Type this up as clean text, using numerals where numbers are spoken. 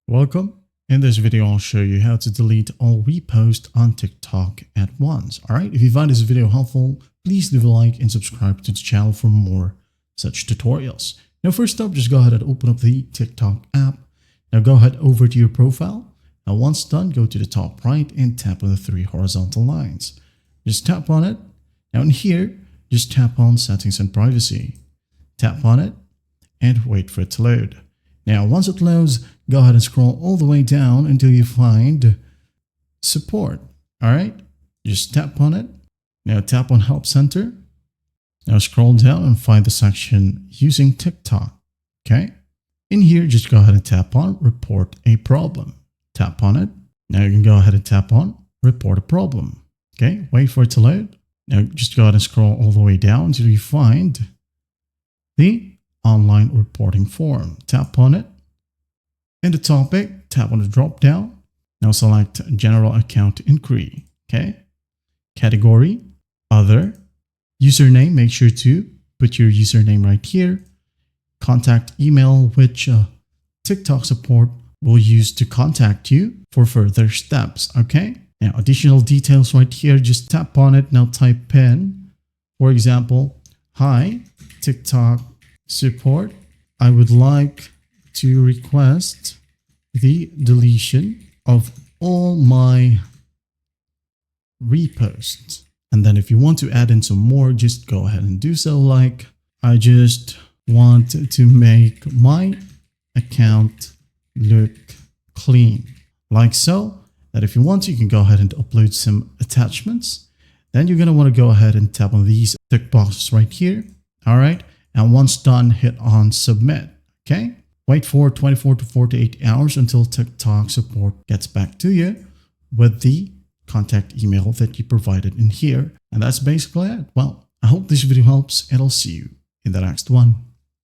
Welcome. In this video, I'll show you how to delete all reposts on TikTok at once. All right. If you find this video helpful, please leave a like and subscribe to the channel for more such tutorials. Now, first up, just go ahead and open up the TikTok app. Now go ahead over to your profile. Now, once done, go to the top right and tap on the three horizontal lines. Just tap on it. Now in here, just tap on settings and privacy. Tap on it and wait for it to load. Now, once it loads, go ahead and scroll all the way down until you find support. All right, just tap on it. Now tap on Help Center. Now scroll down and find the section using TikTok. Okay, in here, just go ahead and tap on Report a Problem. Tap on it. Now you can go ahead and tap on Report a Problem. Okay, wait for it to load. Now just go ahead and scroll all the way down until you find the online reporting form. Tap on it. In the topic, tap on the drop down. Now select General Account Inquiry. Okay. Category, Other. Username, make sure to put your username right here. Contact email, which TikTok support will use to contact you for further steps. Okay. Now additional details right here, just tap on it. Now type in, for example, hi, TikTok support, I would like to request the deletion of all my reposts. And then if you want to add in some more, just go ahead and do so. Like, I just want to make my account look clean. Like so, that if you want to, you can go ahead and upload some attachments. Then you're going to want to go ahead and tap on these tick boxes right here. All right. And once done, hit on submit. Okay. Wait for 24 to 48 hours until TikTok support gets back to you with the contact email that you provided in here. And that's basically it. Well, I hope this video helps and I'll see you in the next one.